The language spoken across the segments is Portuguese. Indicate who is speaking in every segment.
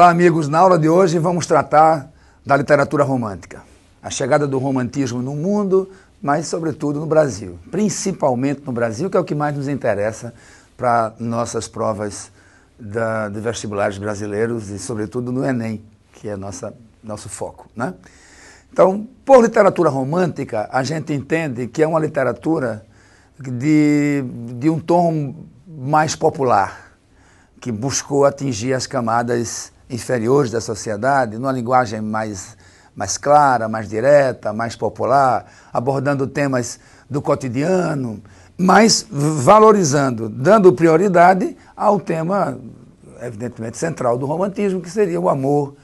Speaker 1: Olá, amigos. Na aula de hoje vamos tratar da literatura romântica. A chegada do romantismo no mundo, mas sobretudo no Brasil. Principalmente no Brasil, que é o que mais nos interessa para nossas provas de vestibulares brasileiros e sobretudo no Enem, que é nosso foco, né? Então, por literatura romântica, a gente entende que é uma literatura de um tom mais popular, que buscou atingir as camadas inferiores da sociedade, numa linguagem mais clara, mais direta, mais popular, abordando temas do cotidiano, mas valorizando, dando prioridade ao tema, evidentemente, central do romantismo, que seria o amor,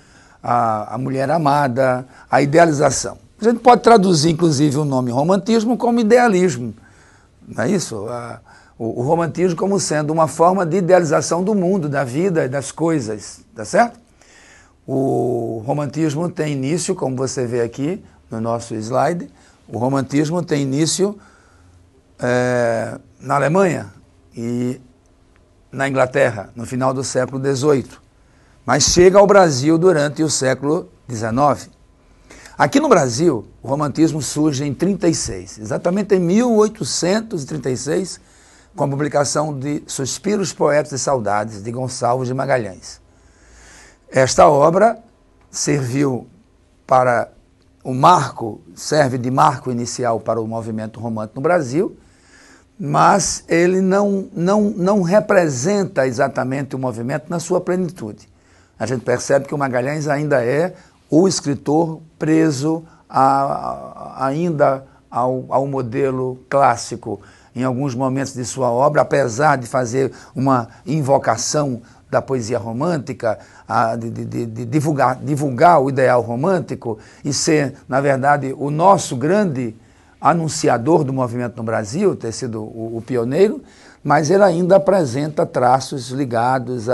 Speaker 1: a mulher amada, a idealização. A gente pode traduzir, inclusive, o nome romantismo como idealismo, não é isso? O romantismo como sendo uma forma de idealização do mundo, da vida e das coisas, tá certo? O romantismo tem início, como você vê aqui no nosso slide, o romantismo tem início na Alemanha e na Inglaterra, no final do século XVIII, mas chega ao Brasil durante o século XIX. Aqui no Brasil, o romantismo surge em 36, exatamente em 1836, com a publicação de Suspiros, Poetas e Saudades, de Gonçalves de Magalhães. Esta obra serviu para serve de marco inicial para o movimento romântico no Brasil, mas ele não representa exatamente o movimento na sua plenitude. A gente percebe que o Magalhães ainda é o escritor preso ainda ao modelo clássico em alguns momentos de sua obra, apesar de fazer uma invocação da poesia romântica, de divulgar o ideal romântico e ser, na verdade, o nosso grande anunciador do movimento no Brasil, ter sido o pioneiro, mas ele ainda apresenta traços ligados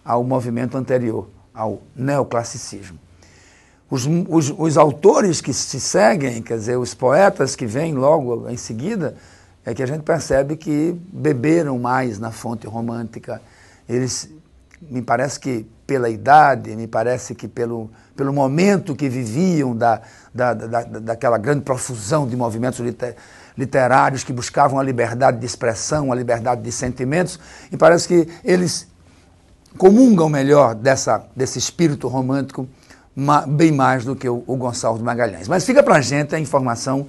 Speaker 1: ao movimento anterior, ao neoclassicismo. Os autores que se seguem, quer dizer, os poetas que vêm logo em seguida, é que a gente percebe que beberam mais na fonte romântica. Eles, me parece que pela idade, me parece que pelo momento que viviam daquela grande profusão de movimentos literários que buscavam a liberdade de expressão, a liberdade de sentimentos, me parece que eles comungam melhor desse espírito romântico bem mais do que o Gonçalves de Magalhães. Mas fica para a gente a informação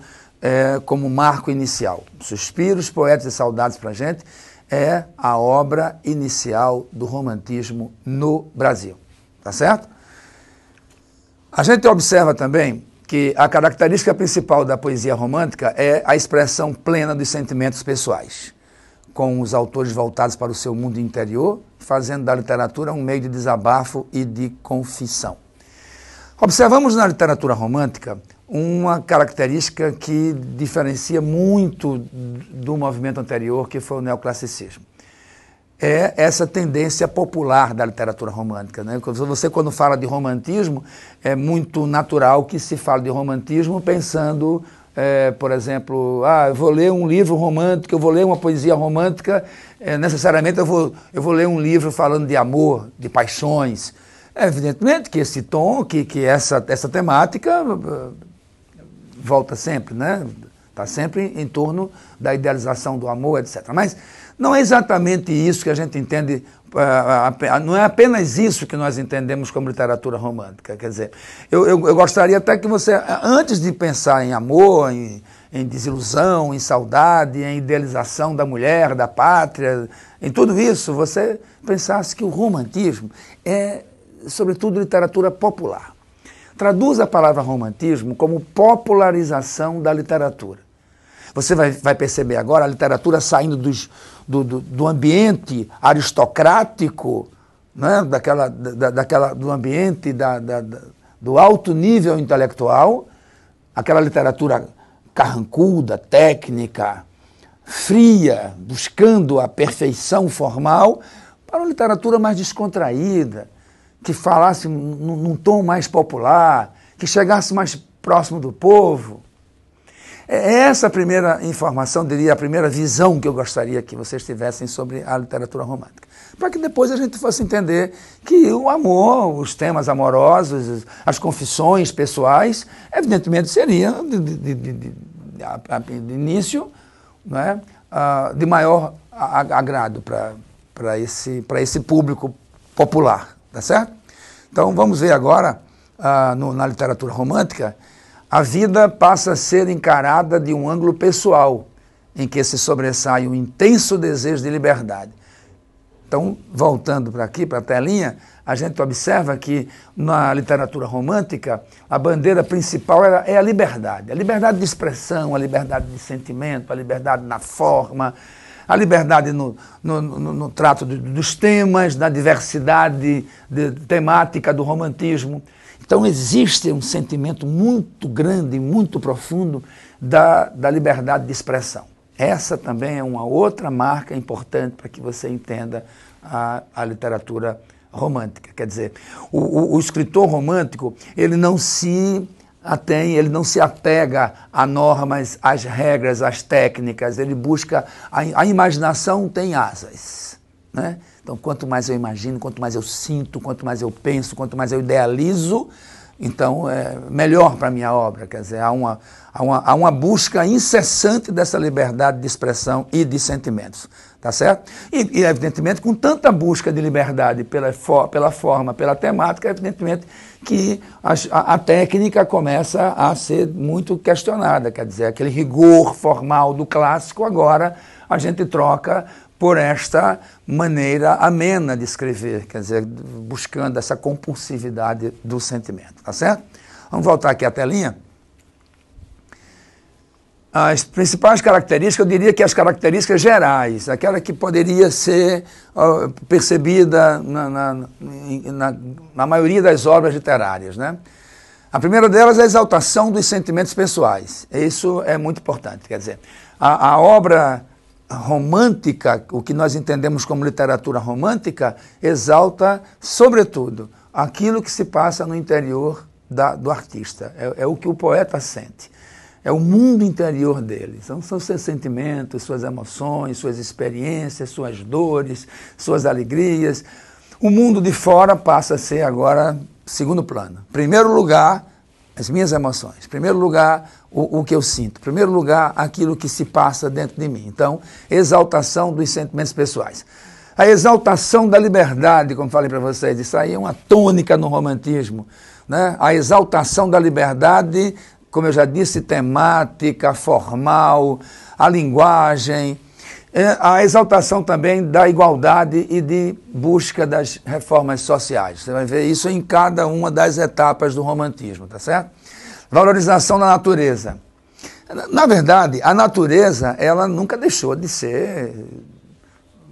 Speaker 1: como marco inicial. Suspiros, Poetas e Saudades para a gente é a obra inicial do romantismo no Brasil. Tá certo? A gente observa também que a característica principal da poesia romântica é a expressão plena dos sentimentos pessoais, com os autores voltados para o seu mundo interior, fazendo da literatura um meio de desabafo e de confissão. Observamos na literatura romântica uma característica que diferencia muito do movimento anterior, que foi o neoclassicismo. É essa tendência popular da literatura romântica, né? Você, quando fala de romantismo, é muito natural que se fale de romantismo pensando, por exemplo, eu vou ler um livro romântico, eu vou ler uma poesia romântica, necessariamente eu vou ler um livro falando de amor, de paixões. Evidentemente que esse tom, que essa temática volta sempre, né? Está sempre em torno da idealização do amor, etc. Mas não é exatamente isso que a gente entende, não é apenas isso que nós entendemos como literatura romântica. Quer dizer, eu gostaria até que você, antes de pensar em amor, em desilusão, em saudade, em idealização da mulher, da pátria, em tudo isso, você pensasse que o romantismo é, sobretudo, literatura popular. Traduz a palavra romantismo como popularização da literatura. Você vai perceber agora a literatura saindo do ambiente aristocrático, né? Do ambiente do alto nível intelectual, aquela literatura carrancuda, técnica, fria, buscando a perfeição formal, para uma literatura mais descontraída, que falasse num tom mais popular, que chegasse mais próximo do povo. É essa a primeira informação, diria, a primeira visão que eu gostaria que vocês tivessem sobre a literatura romântica. para que depois a gente fosse entender que o amor, os temas amorosos, as confissões pessoais, evidentemente seriam de início, né, de maior agrado para esse público popular, tá certo? Então vamos ver agora, na literatura romântica, a vida passa a ser encarada de um ângulo pessoal, em que se sobressai um intenso desejo de liberdade. Então, voltando para aqui, para a telinha, a gente observa que na literatura romântica a bandeira principal é a liberdade de expressão, a liberdade de sentimento, a liberdade na forma, a liberdade no trato dos temas, da diversidade temática do romantismo. Então existe um sentimento muito grande, muito profundo da liberdade de expressão. Essa também é uma outra marca importante para que você entenda a literatura romântica. Quer dizer, o escritor romântico, ele não se apega a normas, às regras, às técnicas, ele busca, a imaginação tem asas, né? Então, quanto mais eu imagino, quanto mais eu sinto, quanto mais eu penso, quanto mais eu idealizo, então é melhor para a minha obra. Quer dizer, há uma busca incessante dessa liberdade de expressão e de sentimentos, tá certo? E evidentemente, com tanta busca de liberdade pela forma, pela temática, evidentemente que a técnica começa a ser muito questionada. Quer dizer, aquele rigor formal do clássico, agora a gente troca por esta maneira amena de escrever, quer dizer, buscando essa compulsividade do sentimento, tá certo? Vamos voltar aqui à telinha. As principais características, eu diria que as características gerais, aquela que poderia ser percebida na maioria das obras literárias, né? A primeira delas é a exaltação dos sentimentos pessoais. Isso é muito importante, quer dizer, a obra romântica, o que nós entendemos como literatura romântica, exalta, sobretudo, aquilo que se passa no interior do artista. É o que o poeta sente. É o mundo interior dele. São seus sentimentos, suas emoções, suas experiências, suas dores, suas alegrias. O mundo de fora passa a ser agora segundo plano. Primeiro lugar, as minhas emoções. Primeiro lugar, o que eu sinto. Primeiro lugar, aquilo que se passa dentro de mim. Então, exaltação dos sentimentos pessoais. A exaltação da liberdade, como falei para vocês, isso aí é uma tônica no romantismo, né? A exaltação da liberdade, como eu já disse, temática, formal, a linguagem, a exaltação também da igualdade e de busca das reformas sociais. Você vai ver isso em cada uma das etapas do romantismo, tá certo? Valorização da natureza. Na verdade, a natureza, ela nunca deixou de ser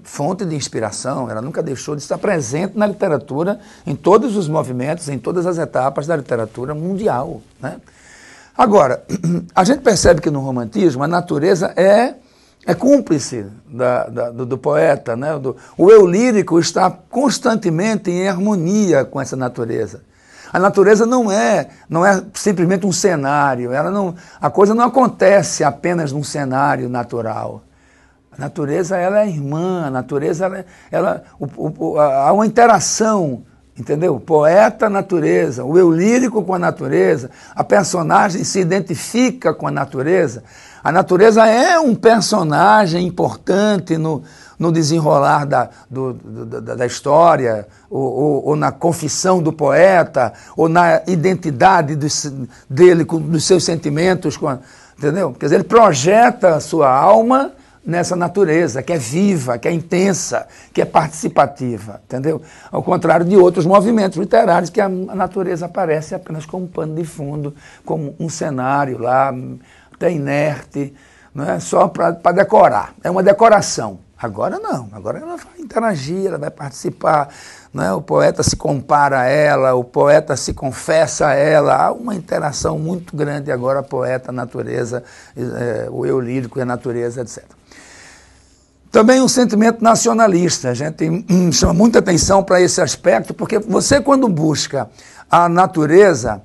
Speaker 1: fonte de inspiração, ela nunca deixou de estar presente na literatura, em todos os movimentos, em todas as etapas da literatura mundial, né? Agora, a gente percebe que no romantismo a natureza é cúmplice do poeta, né? O eu lírico está constantemente em harmonia com essa natureza. A natureza não é simplesmente um cenário, a coisa não acontece apenas num cenário natural. A natureza, ela é irmã, a natureza, há uma interação, entendeu? Poeta, natureza, o eu lírico com a natureza, a personagem se identifica com a natureza é um personagem importante no desenrolar da história, ou na confissão do poeta, ou na identidade dele, dos seus sentimentos, entendeu? Quer dizer, ele projeta a sua alma nessa natureza, que é viva, que é intensa, que é participativa, entendeu? Ao contrário de outros movimentos literários, que a natureza aparece apenas como um pano de fundo, como um cenário lá, até inerte, não é? Só para decorar, é uma decoração. Agora não, agora ela vai interagir, ela vai participar, não é? O poeta se compara a ela, o poeta se confessa a ela, há uma interação muito grande agora, poeta, natureza, o eu lírico e a natureza, etc. Também um sentimento nacionalista, a gente chama muita atenção para esse aspecto, porque você, quando busca a natureza,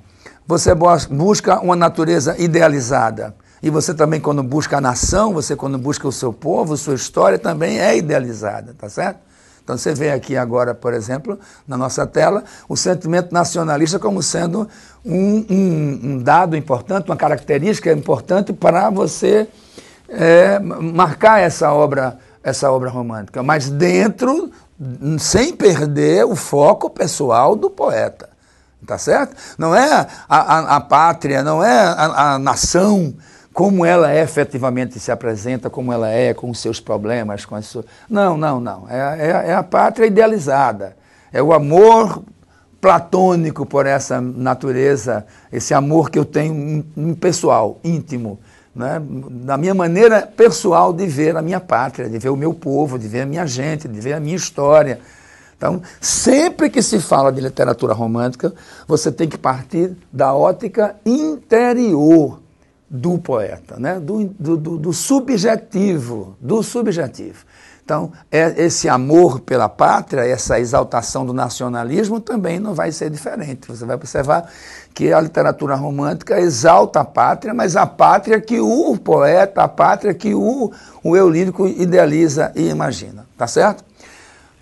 Speaker 1: você busca uma natureza idealizada. E você também, quando busca a nação, você quando busca o seu povo, sua história também é idealizada, tá certo? Então você vê aqui agora, por exemplo, na nossa tela, o sentimento nacionalista como sendo um dado importante, uma característica importante para você marcar essa obra romântica, mas dentro, sem perder o foco pessoal do poeta. Tá certo? Não é a pátria, não é a nação como ela efetivamente se apresenta, como ela é, com os seus problemas, com as suas... Não. É a pátria idealizada. É o amor platônico por essa natureza, esse amor que eu tenho pessoal, íntimo, né? Da minha maneira pessoal de ver a minha pátria, de ver o meu povo, de ver a minha gente, de ver a minha história. Então, sempre que se fala de literatura romântica, você tem que partir da ótica interior do poeta, né? do subjetivo, Então, esse amor pela pátria, essa exaltação do nacionalismo também não vai ser diferente. Você vai observar que a literatura romântica exalta a pátria, mas a pátria que o poeta, a pátria que o eu lírico idealiza e imagina, tá certo?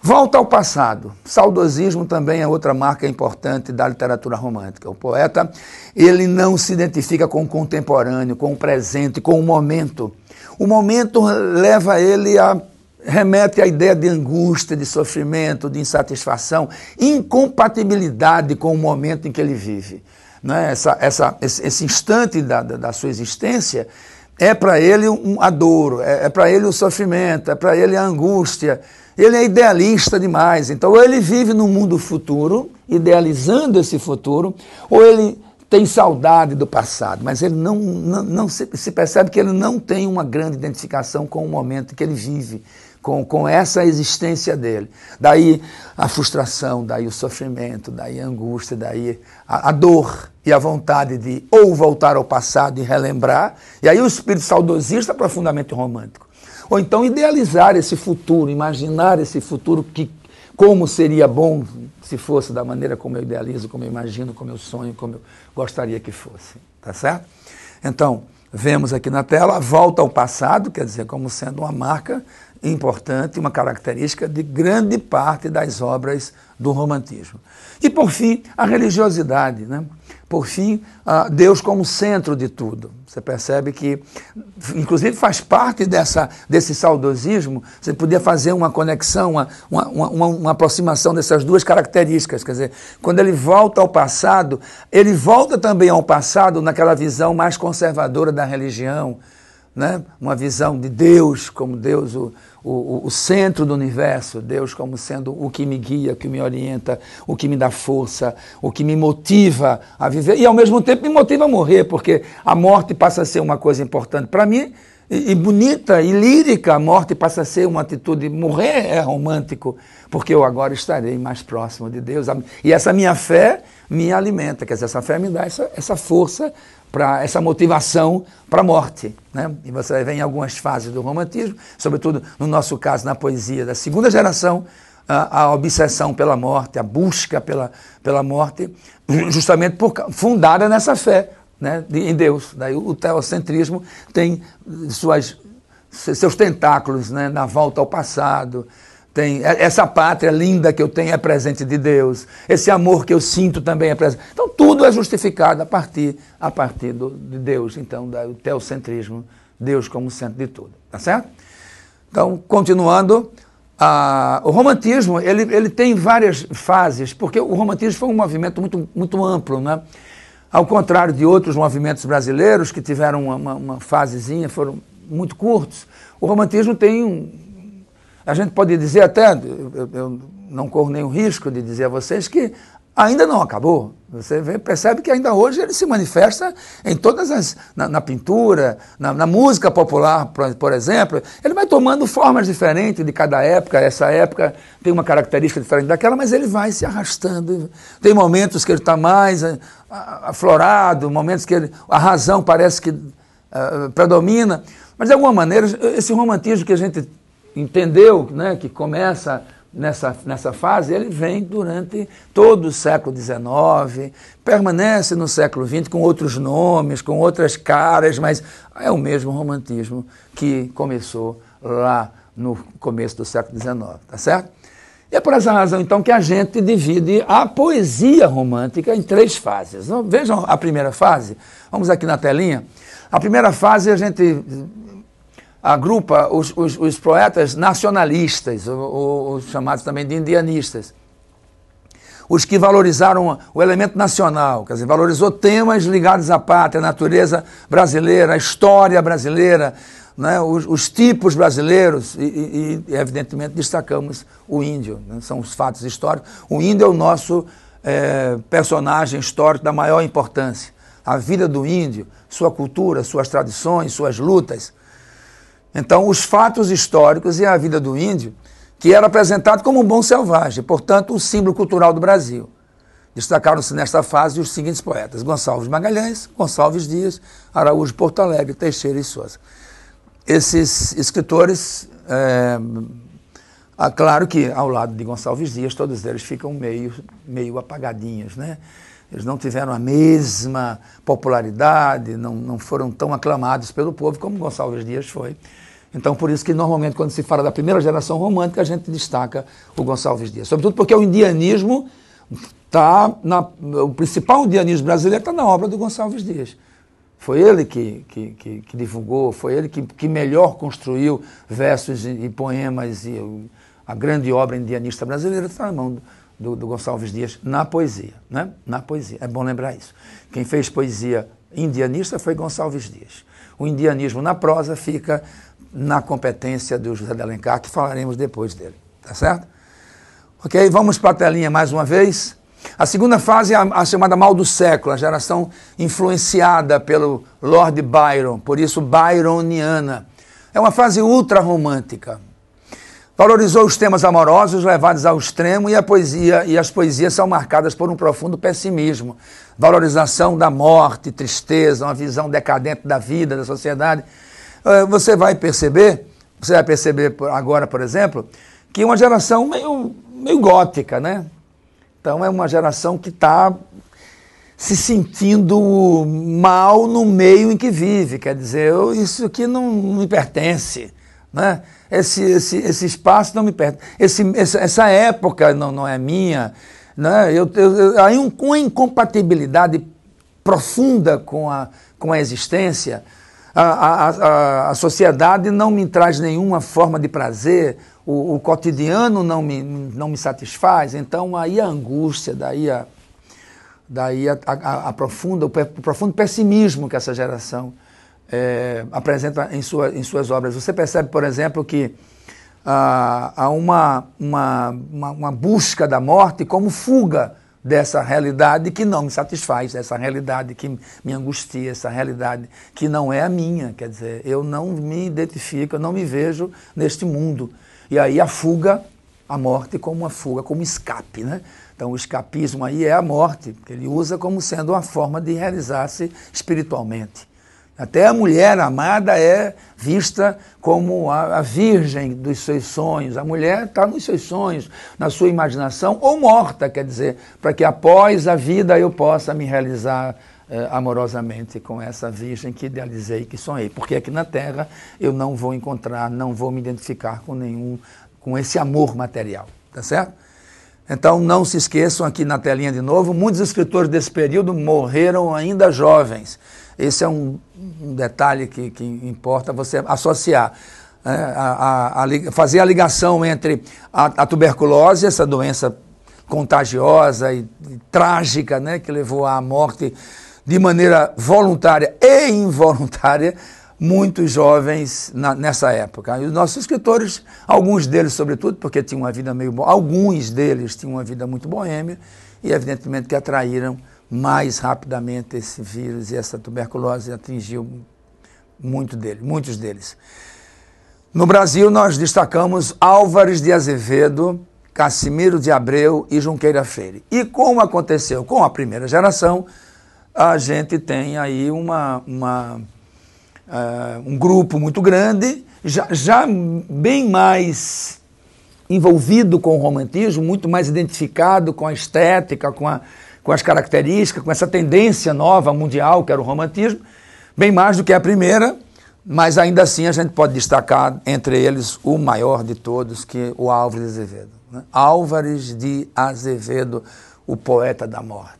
Speaker 1: Volta ao passado. Saudosismo também é outra marca importante da literatura romântica. O poeta, ele não se identifica com o contemporâneo, com o presente, com o momento. O momento leva ele remete à ideia de angústia, de sofrimento, de insatisfação, incompatibilidade com o momento em que ele vive. Né? Esse instante da sua existência é para ele a dor, é para ele o sofrimento, é para ele a angústia. Ele é idealista demais, então ou ele vive no mundo futuro, idealizando esse futuro, ou ele tem saudade do passado, mas ele não se percebe que ele não tem uma grande identificação com o momento que ele vive, com essa existência dele. Daí a frustração, daí o sofrimento, daí a angústia, daí a dor e a vontade de ou voltar ao passado e relembrar, e aí o espírito saudosista é profundamente romântico. Ou então idealizar esse futuro, imaginar esse futuro, como seria bom se fosse da maneira como eu idealizo, como eu imagino, como eu sonho, como eu gostaria que fosse. Tá certo? Então, vemos aqui na tela a volta ao passado, quer dizer, como sendo uma marca importante, uma característica de grande parte das obras do romantismo. E, por fim, a religiosidade, né? Por fim, Deus como centro de tudo. Você percebe que, inclusive, faz parte desse saudosismo, você podia fazer uma conexão, uma aproximação dessas duas características. Quer dizer, quando ele volta ao passado, ele volta também ao passado naquela visão mais conservadora da religião, né? Uma visão de Deus como Deus, o centro do universo, Deus como sendo o que me guia, o que me orienta, o que me dá força, o que me motiva a viver e ao mesmo tempo me motiva a morrer, porque a morte passa a ser uma coisa importante para mim e bonita e lírica. A morte passa a ser uma atitude, morrer é romântico, porque eu agora estarei mais próximo de Deus e essa minha fé me alimenta, quer dizer, essa fé me dá essa força, para essa motivação para a morte, né? E você vai ver em algumas fases do romantismo, sobretudo no nosso caso na poesia da segunda geração, a obsessão pela morte, a busca pela morte, justamente fundada nessa fé, né, em Deus. Daí o teocentrismo tem seus tentáculos, né, na volta ao passado. Tem essa pátria linda que eu tenho é presente de Deus, esse amor que eu sinto também é presente. Então tudo é justificado a partir de Deus, então do teocentrismo, Deus como centro de tudo, tá certo? Então, continuando, o romantismo ele tem várias fases, porque o romantismo foi um movimento muito amplo, né? Ao contrário de outros movimentos brasileiros que tiveram uma fasezinha, foram muito curtos, o romantismo tem a gente pode dizer até, eu não corro nenhum risco de dizer a vocês que ainda não acabou. Você percebe que ainda hoje ele se manifesta em todas na pintura, na música popular, por exemplo. Ele vai tomando formas diferentes de cada época. Essa época tem uma característica diferente daquela, mas ele vai se arrastando. Tem momentos que ele está mais aflorado, momentos que a razão parece que predomina. Mas, de alguma maneira, esse romantismo que a gente entendeu, né, que começa nessa fase, ele vem durante todo o século XIX, permanece no século XX com outros nomes, com outras caras, mas é o mesmo romantismo que começou lá no começo do século XIX, tá certo? E é por essa razão, então, que a gente divide a poesia romântica em 3 fases. Então, vejam a primeira fase, vamos aqui na telinha. A primeira fase a gente agrupa os poetas nacionalistas, os chamados também de indianistas. Os que valorizaram o elemento nacional, quer dizer, valorizou temas ligados à pátria, à natureza brasileira, à história brasileira, né, os tipos brasileiros e, evidentemente, destacamos o índio, né, são os fatos históricos. O índio é o nosso personagem histórico da maior importância. A vida do índio, sua cultura, suas tradições, suas lutas. Então, os fatos históricos e a vida do índio, que era apresentado como um bom selvagem, portanto, o símbolo cultural do Brasil. Destacaram-se nesta fase os seguintes poetas: Gonçalves Magalhães, Gonçalves Dias, Araújo Porto Alegre, Teixeira e Sousa. Esses escritores, claro que ao lado de Gonçalves Dias, todos eles ficam meio apagadinhos, né? Eles não tiveram a mesma popularidade, não foram tão aclamados pelo povo como Gonçalves Dias foi. Então, por isso que normalmente quando se fala da primeira geração romântica, a gente destaca o Gonçalves Dias. Sobretudo porque o indianismo o principal indianismo brasileiro está na obra do Gonçalves Dias. Foi ele que divulgou, foi ele que melhor construiu versos e poemas, e a grande obra indianista brasileira está na mão do Gonçalves Dias na poesia, né? Na poesia, é bom lembrar isso. Quem fez poesia indianista foi Gonçalves Dias. O indianismo na prosa fica na competência do José de Alencar, que falaremos depois dele, tá certo? Ok, vamos para a telinha mais uma vez. A segunda fase é a chamada Mal do Século, a geração influenciada pelo Lord Byron, por isso byroniana. É uma fase ultra-romântica. Valorizou os temas amorosos levados ao extremo e as poesias são marcadas por um profundo pessimismo. Valorização da morte, tristeza, uma visão decadente da vida, da sociedade. Você vai perceber agora, por exemplo, que é uma geração meio gótica, né? Então é uma geração que está se sentindo mal no meio em que vive, quer dizer, isso aqui não me pertence, né? Esse espaço não me pertence, essa época não é minha, né? Há uma incompatibilidade profunda com a existência. A sociedade não me traz nenhuma forma de prazer, o cotidiano não me satisfaz, então aí a angústia, daí o profundo pessimismo que essa geração apresenta em suas obras. Você percebe, por exemplo, que há uma busca da morte como fuga dessa realidade que não me satisfaz, dessa realidade que me angustia, essa realidade que não é a minha, quer dizer, eu não me identifico, eu não me vejo neste mundo. E aí a fuga, a morte como uma fuga, como escape, né? Então o escapismo aí é a morte, que ele usa como sendo uma forma de realizar-se espiritualmente. Até a mulher amada é vista como a virgem dos seus sonhos. A mulher está nos seus sonhos, na sua imaginação, ou morta, quer dizer, para que após a vida eu possa me realizar amorosamente com essa virgem que idealizei, que sonhei. Porque aqui na Terra eu não vou encontrar, não vou me identificar com esse amor material, tá certo? Então não se esqueçam aqui na telinha de novo, muitos escritores desse período morreram ainda jovens. Esse é um detalhe que importa você associar, fazer a ligação entre a tuberculose, essa doença contagiosa e trágica, né, que levou à morte de maneira voluntária e involuntária muitos jovens nessa época. E os nossos escritores, alguns deles sobretudo, porque tinham uma vida alguns deles tinham uma vida muito boêmia e evidentemente que atraíram mais rapidamente esse vírus e essa tuberculose atingiu muitos deles. No Brasil, nós destacamos Álvares de Azevedo, Cassimiro de Abreu e Junqueira Freire. E como aconteceu com a primeira geração, a gente tem aí um grupo muito grande, já bem mais envolvido com o romantismo, muito mais identificado com a estética, com as características, com essa tendência nova mundial que era o romantismo, bem mais do que a primeira, mas ainda assim a gente pode destacar entre eles o maior de todos, que é o Álvares de Azevedo. né? Álvares de Azevedo, o poeta da morte.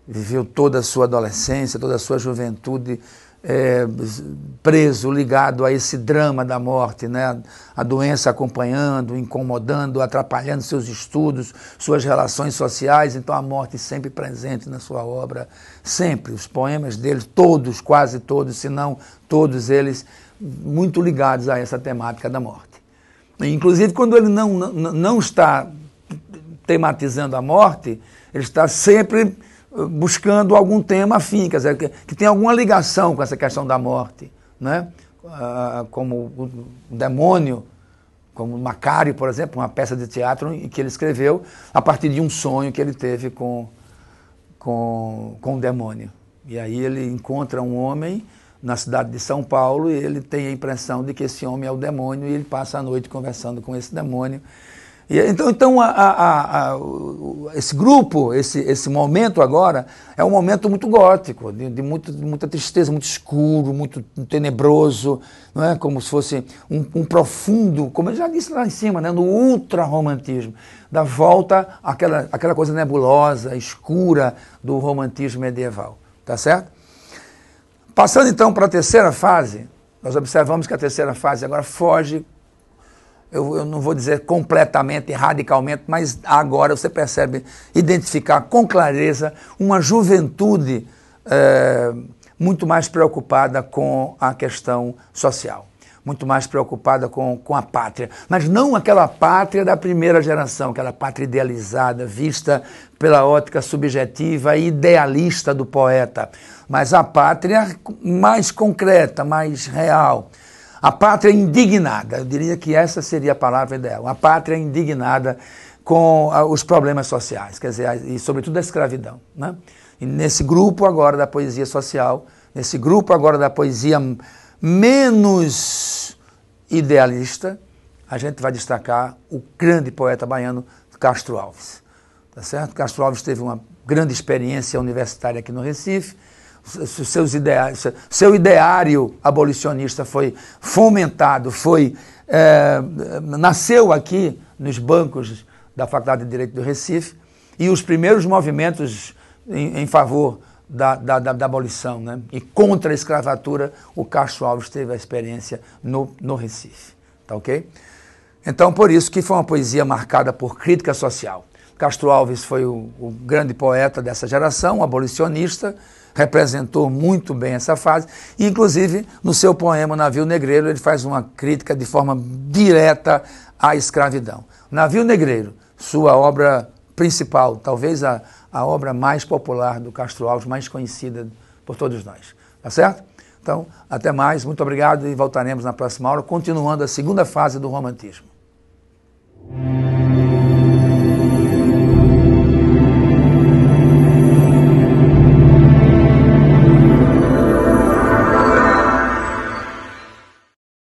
Speaker 1: Viveu toda a sua adolescência, toda a sua juventude preso, ligado a esse drama da morte, né? A doença acompanhando, incomodando, atrapalhando seus estudos, suas relações sociais, então a morte sempre presente na sua obra, sempre. Os poemas dele, todos, quase todos, se não todos eles, muito ligados a essa temática da morte. Inclusive, quando ele não está tematizando a morte, ele está sempre buscando algum tema afim, quer dizer, que tem alguma ligação com essa questão da morte, né? Como o demônio, como Macário, por exemplo, uma peça de teatro que ele escreveu a partir de um sonho que ele teve com o demônio. E aí ele encontra um homem na cidade de São Paulo e ele tem a impressão de que esse homem é o demônio e ele passa a noite conversando com esse demônio. E, então esse grupo, esse momento agora, é um momento muito gótico, de muita tristeza, muito escuro, muito tenebroso, não é? Como se fosse um profundo, como eu já disse lá em cima, né? No ultra-romantismo, da volta àquela coisa nebulosa, escura do romantismo medieval, tá certo? Passando então para a terceira fase, nós observamos que a terceira fase agora foge, eu não vou dizer completamente, radicalmente, mas agora você percebe identificar com clareza uma juventude muito mais preocupada com a questão social, muito mais preocupada com a pátria, mas não aquela pátria da primeira geração, aquela pátria idealizada, vista pela ótica subjetiva e idealista do poeta, mas a pátria mais concreta, mais real. A pátria indignada, eu diria que essa seria a palavra ideal, a pátria indignada com os problemas sociais, quer dizer, e sobretudo a escravidão, né? E nesse grupo agora da poesia social, nesse grupo agora da poesia menos idealista, a gente vai destacar o grande poeta baiano Castro Alves, tá certo? Castro Alves teve uma grande experiência universitária aqui no Recife, seu ideário abolicionista foi fomentado, nasceu aqui nos bancos da Faculdade de Direito do Recife, e os primeiros movimentos em favor da abolição, né? E contra a escravatura, o Castro Alves teve a experiência no Recife, tá ok? Então, por isso que foi uma poesia marcada por crítica social. Castro Alves foi o grande poeta dessa geração, um abolicionista, representou muito bem essa fase, e, inclusive, no seu poema Navio Negreiro, ele faz uma crítica de forma direta à escravidão. Navio Negreiro, sua obra principal, talvez a obra mais popular do Castro Alves, mais conhecida por todos nós. Tá certo? Então, até mais, muito obrigado e voltaremos na próxima aula, continuando a segunda fase do romantismo.